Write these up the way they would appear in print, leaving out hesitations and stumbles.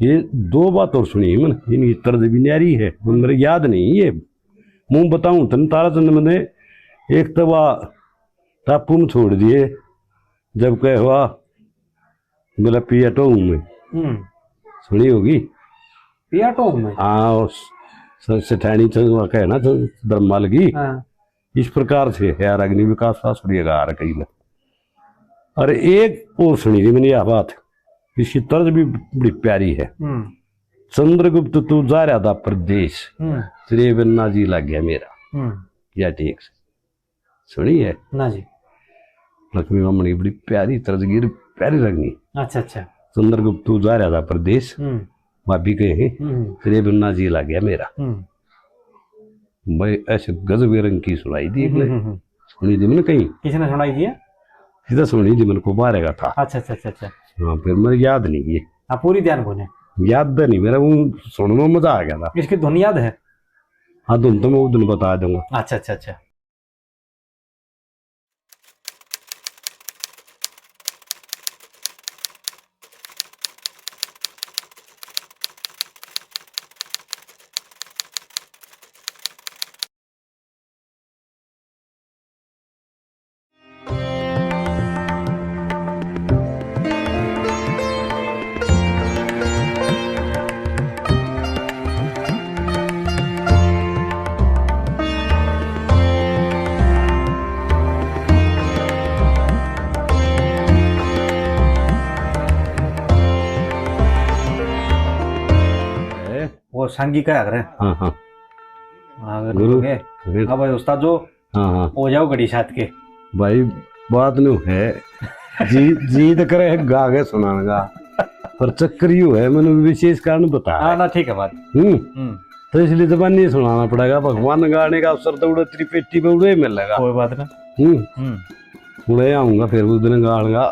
ये दो बात और सुनी मैंने, इनकी तर्ज भी न्यारी है, वो मेरे याद नहीं ये मुंह बताऊं तन ताराचंद मैंने एक तवा टापू में छोड़ दिए जब कह हुआ बोला पिया टोंग में सुनी होगी पिया टोंग में। हाँ सेठानी चंद्रमा कहे ना धर्माल की। हाँ। इस प्रकार से है अग्नि विकास सूर्यगा कई। और एक और सुनी थी मैंने यह बात, इसकी तर्ज भी बड़ी प्यारी है। चंद्रगुप्त तू जा रहा था प्रदेश, तेरे बिना जी लग गया मेरा। या ठीक से सुनी है ना जी। लक्ष्मी मामनी बड़ी प्यारी तर्जगीर प्यारी लगनी। अच्छा अच्छा। चंद्रगुप्त तू जा रहा था प्रदेश, भाभी कहे तेरे बिना जी लग गया मेरा। भाई ऐसे गजब रंग की सुनाई थी। सुनी थी मैंने कहीं, किसी ने सुनाई थी? सीधा सुनी थी मैंने को बारेगा था। अच्छा अच्छा अच्छा अच्छा। हाँ फिर मेरे याद नहीं ये। हाँ पूरी ध्यान को याद नहीं मेरा, वो सुनने में मजा आ गया था। इसकी धुन याद है? हाँ धुन तो मैं वो दिन बता दूंगा। अच्छा अच्छा अच्छा। वो सांगी का अगर हाँ हाँ गुरु के। हाँ भाई उस्ताद जो हाँ हाँ हो जाओ घड़ी साथ के भाई बात नहीं है जीद करे गा के सुनाने का पर चक्कर यू है मैंने विशेष कारण बताया। हाँ ना ठीक है बात। तो इसलिए जबान नहीं सुनाना पड़ेगा। भगवान गाने का अवसर तो उड़े त्रिपेटी पे उड़े मिलेगा। कोई बात ना। उड़े आऊंगा फिर उस दिन गाऊंगा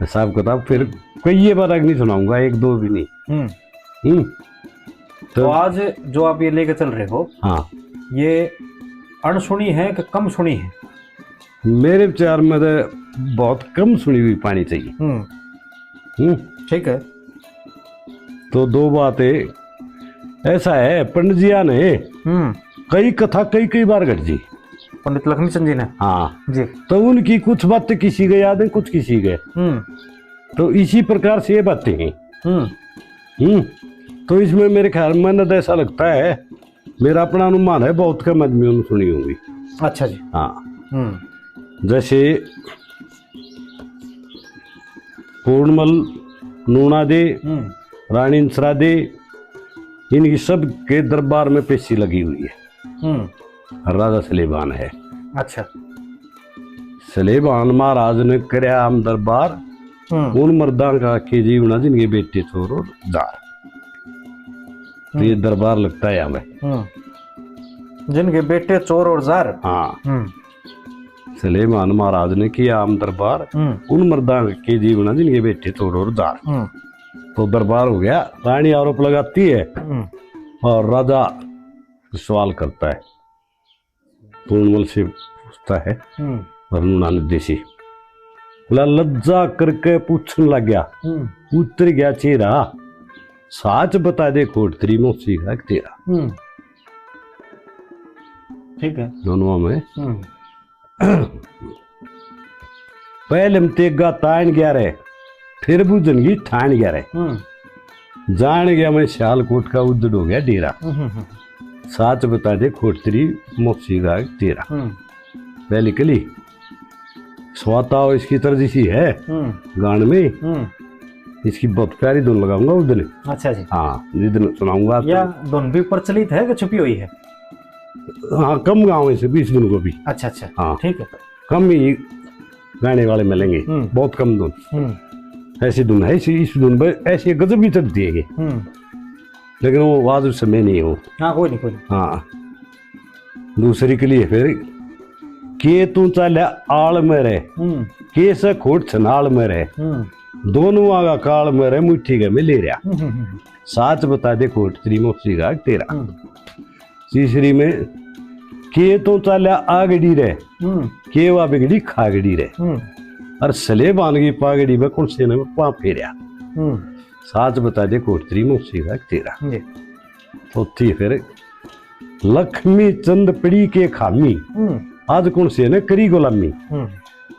हिसाब किताब, फिर कई बार नहीं सुनाऊंगा, एक दो भी नहीं। तो आज जो आप ये लेके चल रहे हो, हाँ, ये अनसुनी है कि कम सुनी है? मेरे विचार में तो बहुत कम सुनी हुई पानी चाहिए। ठीक है। तो दो बातें ऐसा है, पंडित जिया ने कई कथा कई बार घट जी, पंडित लक्ष्मी चंद जी ने। हाँ जी। तो उनकी कुछ बातें किसी के याद है कुछ किसी के। तो इसी प्रकार से ये बातें हैं। तो इसमें मेरे ख्याल में तो ऐसा लगता है, मेरा अपना अनुमान है, बहुत कम आदमियों ने सुनी होंगी। अच्छा जी। हाँ जैसे पूर्णमल, नूना दे, रानी इंसरा दे, इनकी सब के दरबार में पेशी लगी हुई है। राजा सलेबान है। अच्छा। सलेबान महाराज ने कराया आम दरबार उन मर्दा का के जीवना जिनके बेटे छोर और जार। तो ये दरबार लगता है हमें जिनके बेटे चोर और जार। हाँ सलेमान महाराज ने किया आम दरबार उन मर्दा के जीवना जिनके बेटे चोर और जार। तो दरबार हो गया, रानी आरोप लगाती है और राजा सवाल करता है, पूर्णमल से पूछता है वरुणा देशी, बोला लज्जा करके पूछने लग गया, उतर गया चेहरा, साच बता दे खोट तेरी मौसी का तेरा। ठीक है। दोनों में पहले हम तेगा तान गया रहे, फिर बुझन की ठान गया रहे, जान गया मैं सियालकोट का उद्दड़ हो गया डेरा, साच बता दे खोट तेरी मौसी का तेरा। पहली कली स्वाता और इसकी तरह जैसी है गान में, इसकी बहुत प्यारी धुन लगाऊंगा उस दिन। अच्छा जी। हाँ जिस दिन सुनाऊंगा। या धुन भी प्रचलित है कि छुपी हुई है? हाँ कम गाँव से 20 दिन को भी। अच्छा अच्छा। हाँ ठीक है। कम ही गाने वाले मिलेंगे, बहुत कम धुन। ऐसी धुन है, इस धुन पर ऐसी गजब भी चलती है, लेकिन वो आवाज उस समय नहीं हो। हाँ कोई नहीं कोई नहीं। हाँ दूसरी के लिए फिर के तू चल आल में रहे, के से खोट छनाल में रहे, दोनों आगा काल में रहे मुट्ठी के में ले रहा, साच बता दे खोट तेरी मौसी का तेरा। तीसरी में के तो चल आगड़ी रहे, के वा बिगड़ी खागड़ी रहे, और सलेबान की पागड़ी में कौन से ने पा फेरिया, साच बता दे कोठरी मुझसे का तेरा। जी। चौथी फिर लक्ष्मी चंद पड़ी के खामी, आज कौन से ने करी गुलामी,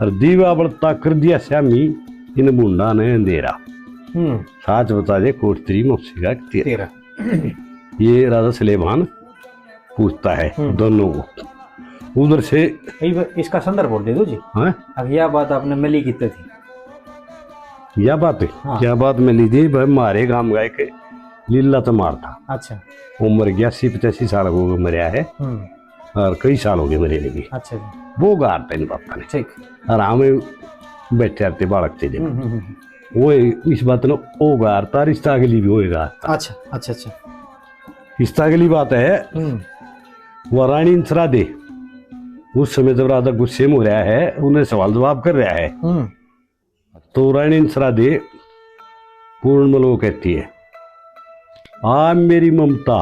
और दीवा बढ़ता कर दिया श्यामी, इन मुंडा ने अंधेरा। साच बता दे कोठरी मुझसे का तेरा। ये राजा सुलेमान पूछता है दोनों को। उधर से इसका संदर्भ बोल दे दो जी। हाँ? अब यह बात आपने मिली कितने थी? यह बात है। हाँ। यह बात मैं ली थी भाई मारे गांव गाय के लीला तो मार था। अच्छा। उम्र 81-85 साल हो गए मरिया है, और कई साल हो गए मरे लगी। अच्छा जी। वो गार था इन पापा ने। ठीक। और हमें बैठे रहते बालक थे जब वो इस बात ने ओ गार था, रिश्ता के लिए भी होएगा। अच्छा अच्छा अच्छा। रिश्ता के लिए बात है। वो रानी इंसरा दे उस समय जब राजा गुस्से में हो रहा है, उन्हें सवाल जवाब कर रहा है, तो रानी इंसरा दे पूर्णमल वो कहती है, आ मेरी ममता,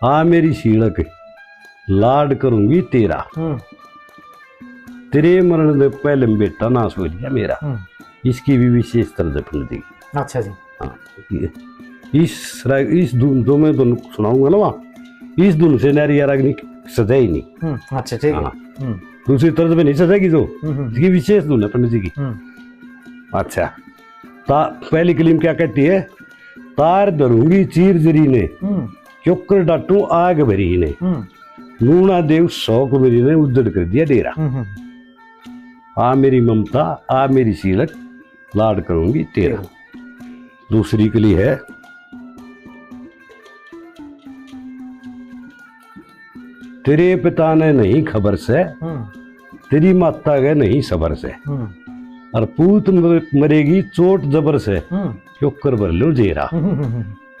आ मेरी शीलक, लाड करूंगी तेरा, तेरे मरण से पहले बेटा ना सो लिया मेरा। इसकी भी विशेष तर्जमा दी। अच्छा जी। हाँ, इस धुन जो मैं धुन सुनाऊंगा ना वहाँ, इस धुन से नारी रागनी सजा ही नहीं। अच्छा ठीक है। दूसरी तरज में नहीं सजेगी जो, इसकी विशेष धुन है पंडित जी की। अच्छा, पहली कलीम क्या कहती है? तार धरूंगी चीर जरी ने, क्योंकर डाटू आग भरी ने, नूना देव शौक भरी ने उज्जड़ कर दिया डेरा। आ मेरी ममता, आ मेरी शीलक, लाड करूंगी तेरा। दूसरी कली है, तेरे पिता ने नहीं खबर से, तेरी माता गए नहीं सबर से, और पूत मरेगी चोट जबर से, क्योंकर भर लो जेरा।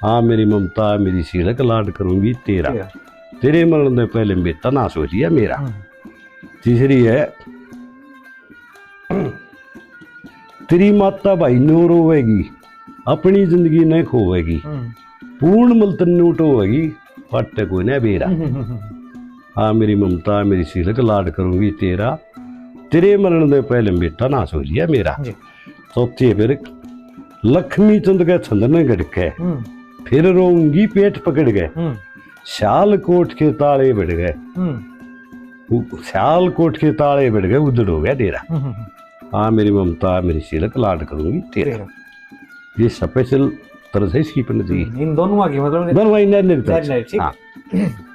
हाँ मेरी ममता मेरी शीलक, लाड करूंगी तेरा, तेरे मरण से पहले बेटा ना सो लिया मेरा। तीसरी है, तेरी माता भाई नो रोवेगी, अपनी जिंदगी न खोवेगी, पूर्ण मलतन नूट होगी, पट्टे कोई न बेरा। हाँ मेरी ममता मेरी शीलक, लाड करूंगी तेरा, तेरे मरण से पहले बेटा ना सो लिया मेरा। चौथी है फिर, लक्ष्मी चंद के छंद में गड़के, फिर रोऊंगी पेट पकड़ गए, शाल कोट के ताले बढ़ गए, शाल कोट के ताले बढ़ गए, उजड़ हो गया डेरा। हाँ मेरी ममता मेरी शीलक, लाड करूंगी तेरा। ये स्पेशल तरह से इसकी पंडित जी इन दोनों की मतलब दोनों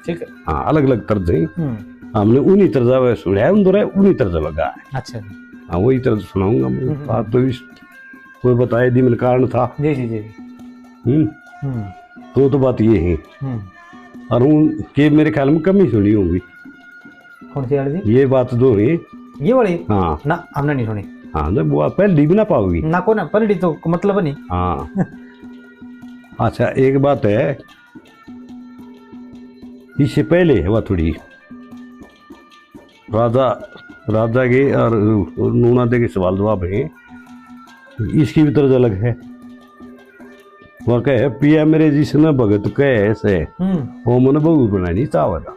ठीक है। हाँ अलग अलग तर्ज है। हमने उन्हीं तर्जा सुना है, उन्हीं तर्जा लगा है। अच्छा। हाँ वही तर्ज सुनाऊंगा मैं। बात तो इस कोई बताए दी मिल कारण था। जी जी जी। तो बात ये है। और उनके मेरे ख्याल में कम ही सुनी होंगी। कौन सी वाली जी? ये बात दो है ये वाली। हाँ ना हमने नहीं सुनी। हाँ जब वो पहली भी ना पाओगी ना को ना पलड़ी तो मतलब नहीं। हाँ अच्छा एक बात है, इससे पहले वह थोड़ी राजा के और नूना दे के सवाल जवाब है, इसकी भी तरज अलग है। वह कहे पिया मेरे जिसने भगत कहे ऐसे, वो मन बहु बनानी चावला।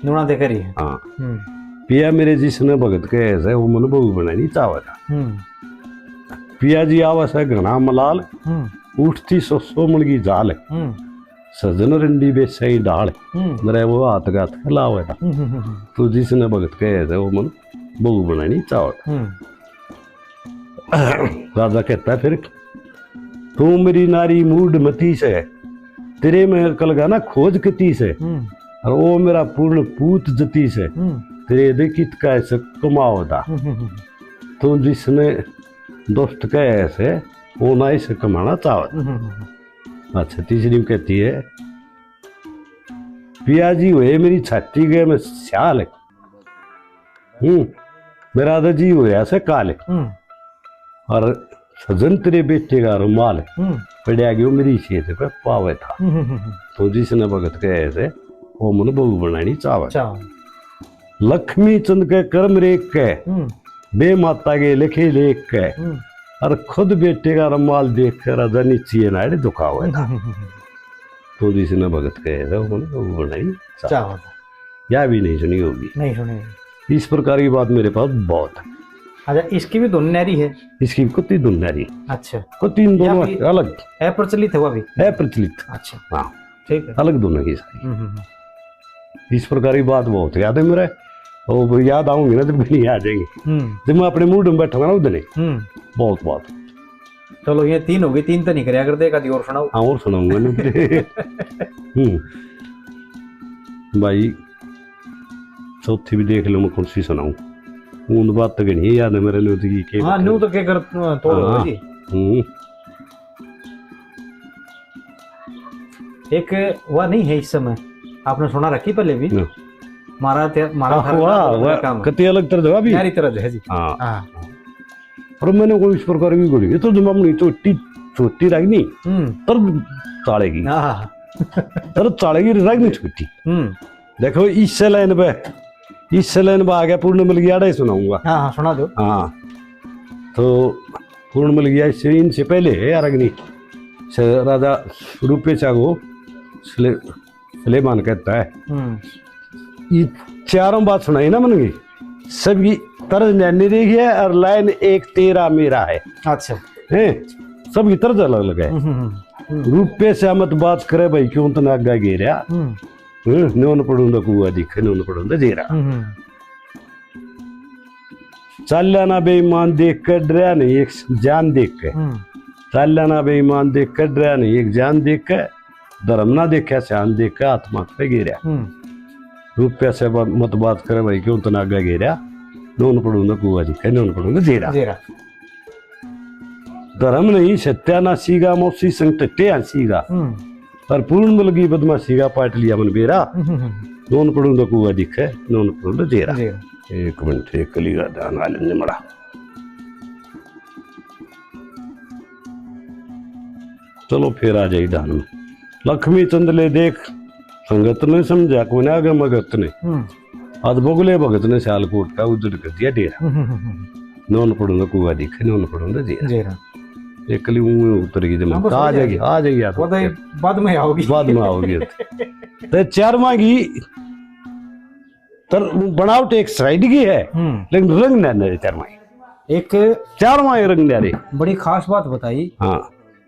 नूना दे करी है। हाँ पिया मेरे जिसने भगत कहे ऐसे, वो मन बहु बनानी चावला। पिया जी आवस है घना मलाल, उठती 100 मन की जाल, सजन रंडी बेसाई डाल, मेरे वो हाथ का लावेगा, तो जिसने भगत कहे थे वो मन बहु बनानी चावल। राजा कहता है फिर, तू मेरी नारी मूड मती से, तेरे में कलगा ना खोज कती से, और वो मेरा पूर्ण पूत जती से, तेरे देखित का ऐसे कमाओ था, तो जिसने दोस्त कहे ऐसे वो ना इसे कमाना चावल। अच्छा तीसरी में कहती है, पिया जी हुए मेरी छाती गए में स्याल, मेरा दादाजी हुए ऐसे काले, और सजन तेरे बेटे का रुमाल, पड़िया गयो मेरी छेद पे पावे था, तो जिसने भगत कहे ऐसे वो मन बहु बनानी चावल। लक्ष्मी चंद के कर्म रेख के, बे माता के लिखे लेख के, और खुद बेटे का रुमाल देख कर राजा नीचे नाड़े दुखा हुआ था, तो जिसने भगत कहे थे वो बनाई चावल। या भी नहीं सुनी होगी। नहीं सुनी। इस प्रकार की बात मेरे पास बहुत है। अच्छा, इसकी भी धुन न्यारी है। इसकी कुत्ती धुन न्यारी। अच्छा, कुत्ती इन दोनों अलग है, प्रचलित है वो भी है, प्रचलित। अच्छा, हाँ, ठीक है। अलग धुन है इसकी। इस प्रकार की बात बहुत याद है मेरे, और याद आऊंगी ना जब नहीं आ जाएंगे, जब मैं अपने मूड में बैठूंगा ना उधर बहुत बात। चलो ये 3 हो गई, 3 तो नहीं करे, अगर देखा दी और सुनाओ। हाँ, और सुनाऊंगा ना। भाई चौथी भी देख लो, मैं कौन सी सुनाऊं। उन बात तक नहीं याद है मेरे लिए के। हाँ, न्यू तो क्या कर तोड़ जी। एक वह नहीं है इस समय, आपने सुना रखी पहले भी, मारा वाह, कति अलग तरह जवाब यारी तरह है जी। हाँ, और मैंने कोई इस प्रकार की गोली तो जब अपनी छोटी रागनी तर चालेगी, तर चालेगी रागनी छोटी। देखो इस लाइन पे आ गया पूर्णमल गया ही सुनाऊंगा। हाँ, सुना दो। हाँ, तो पूर्णमल गया इनसे पहले है अरग्नि राजा रूपे चागो सुलेमान कहता है, ये चारों बात सुनाई ना मन की सबकी तरज नहीं देखी है, और लाइन एक तेरा मेरा है। अच्छा है, सबकी तरज अलग अलग है। रूपे से मत बात करे भाई, क्यों तो नागा घेरा, न्योन पड़ूंगा कुआ दिखे, न्योन पड़ूंगा जेरा। चाल्याना बेईमान देख कर डरा नहीं, एक जान देख के। चाल्याना बेईमान देख कर डरा नहीं, एक जान देख के। धर्म ना देखा शान देख के, आत्मा पे गिरा। रुपया से मत बात करे भाई, क्यों तो नागा घेरा, न्योन पड़ूंगा कुआ दिखे, न्योन पड़ूंगा जेरा। धर्म नहीं सत्यानाशी का मौसी संकटे हंसीगा, और पूर्ण मलगी बदमाशी का पाट लिया मन बेरा, नोन पड़ूंगा कुआ दिखे, नोन पड़ूंगा जेरा। एक मिनट, एक कलीगा ध्यान आलम मड़ा। चलो फिर आ जाई ध्यान में। लक्ष्मी चंद ले देख संगत ने समझा को ना आगे मगत ने, आज बोगले भगत ने सियालकोट का उजड़ कर दिया डेरा, नोन पड़ूंगा कुआ दिखे, नोन पड़ूंगा जेरा। एक कली उतरेगी जमीन, आ जाएगी बाद में आओगी। तो चारमा की तर बनावट एक साइड की है, लेकिन रंग नहीं चारमा, एक चारमा रंग नहीं। बड़ी खास बात बताई। हाँ,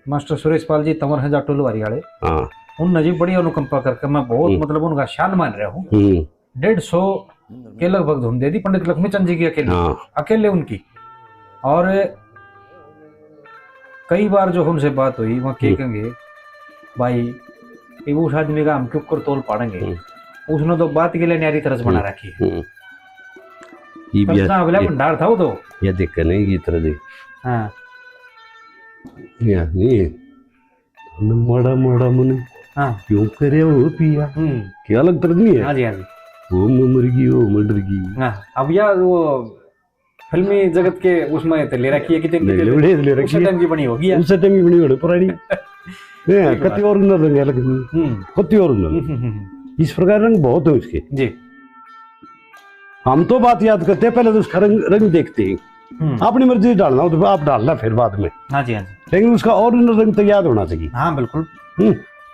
मास्टर सुरेश पाल जी तंवर है जाटोल वारी। हाँ, उन जी बड़ी अनुकंपा करके मैं बहुत मतलब उनका शान मान रहा हूँ। 150 के लगभग धुन दे दी पंडित लक्ष्मी चंद जी की अकेले उनकी। और कई बार जो उनसे बात हुई, वहाँ कहेंगे भाई उस आदमी का हम क्यों कर तोल पाड़ेंगे, उसने तो बात के लिए न्यारी तरस बना रखी है। भंडार था वो तो, ये देख नहीं की तरह देख। हाँ, या नहीं मड़ा मड़ा मुने क्यों करे वो पिया, क्या अलग तरह नहीं है। हाँ जी, हाँ जी, वो मुर्गी वो मर्गी। अब यार वो फिल्मी जगत के उसमें ले रखी है, कितनी ले रखी है, की बनी होगी, उससे टाइम की बनी होगी पुरानी। कति और रंग है, लेकिन कति और इस प्रकार रंग बहुत है उसके जी। हम तो बात याद करते हैं, पहले तो उसका रंग देखते हैं, अपनी मर्जी डालना हो तो आप डालना फिर बाद में। हाँ जी, हाँ जी, लेकिन उसका ओरिजिनल रंग तो याद होना चाहिए। हाँ बिल्कुल,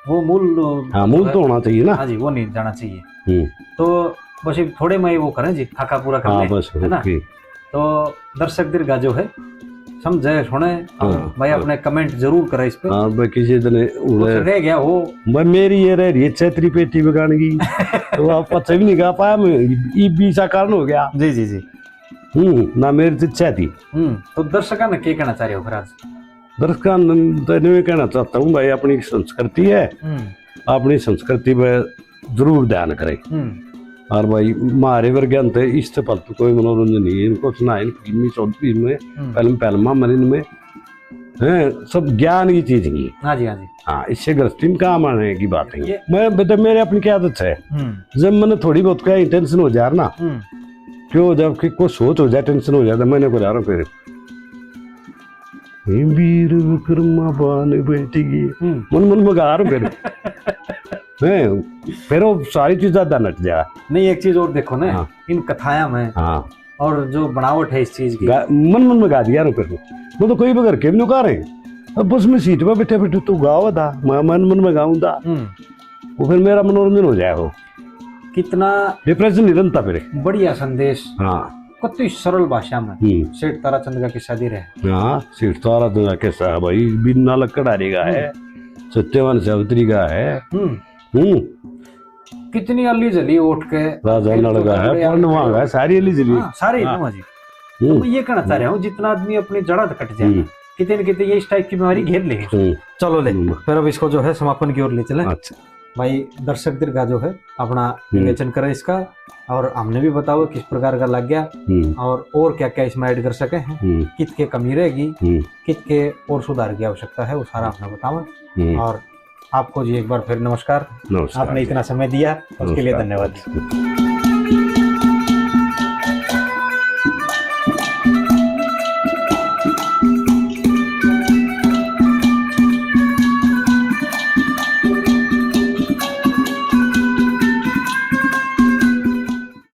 वो मूल, हाँ मूल तो होना चाहिए ना। हाँ जी, वो नहीं जाना चाहिए। तो बस थोड़े में वो करें जी, खाका पूरा कर लें, बस है ना। तो दर्शक दीर्घा जो है समझे सुने भाई, अपने कमेंट जरूर करें इस पे। हाँ भाई, किसी दिन रह गया हो भाई, मेरी ये रह रही है चैत्री पेटी बगान की, तो आप पता भी नहीं गा पाया, बीसा कारण हो गया। जी जी जी, ना मेरी इच्छा थी। तो दर्शकों ने क्या कहना चाह रहे हो फिर आज? दर्शकों ने कहना चाहता हूँ भाई, अपनी संस्कृति है, अपनी संस्कृति पे जरूर ध्यान करें। और भाई मारे वर्गन थे इस पल तो कोई मनोरंजन नहीं है, इनको सुना फिल्मी चौधरी में पहलमा मरीन में है, सब ज्ञान की चीज है। हाँ जी, हाँ जी, हाँ, इससे गृहस्थी में काम आने की बात है। मैं बता, मेरे अपनी क्या आदत है, जब मैंने थोड़ी बहुत क्या टेंशन हो जाए ना, क्यों जब कोई सोच हो जाए, टेंशन हो जाए, तो मैंने को जा रहा हूँ फिर वीर विक्रमा बान बैठेगी मन मन में गा रहा हूँ फिर वो सारी चीज ज्यादा नट जा। नहीं, एक चीज और देखो ना। हाँ, इन कथाया में और जो बनावट है इस चीज की, मन मन में गा दिया फिर वो तो कोई बगैर के भी नहीं गा रहे। अब बस मैं सीट पे बैठे बैठे तो गावा था, मैं मन मन में गाऊँ था, वो फिर मेरा मनोरंजन हो जाए। वो कितना डिप्रेशन नहीं बनता फिर। बढ़िया संदेश। हाँ, कतई सरल भाषा में सेठ ताराचंद का किस्सा दी रहे। हाँ, सेठ ताराचंद का किस्सा भाई बिना लकड़ारी का है, सत्यवान सावित्री का है। कितनी अली जली उठ के राजा नल का है, पांडवा का है, सारी अली जली। सारी जी। तो मैं ये कहना चाह रहा हूँ जितना आदमी अपनी जड़ा कट जाए कितने न कितने ये इस टाइप की बीमारी घेर लेगी। चलो ले फिर अब इसको जो है समापन की ओर ले चले। अच्छा भाई दर्शक दीर्घा जो है अपना विवेचन करें इसका, और हमने भी बताओ किस प्रकार का लग गया और क्या क्या इसमें ऐड कर सके हैं, कित के कमी रहेगी, कित के और सुधार की आवश्यकता है, वो सारा हमने बताओ। और आपको जी एक बार फिर नमस्कार। आपने इतना समय दिया उसके लिए धन्यवाद।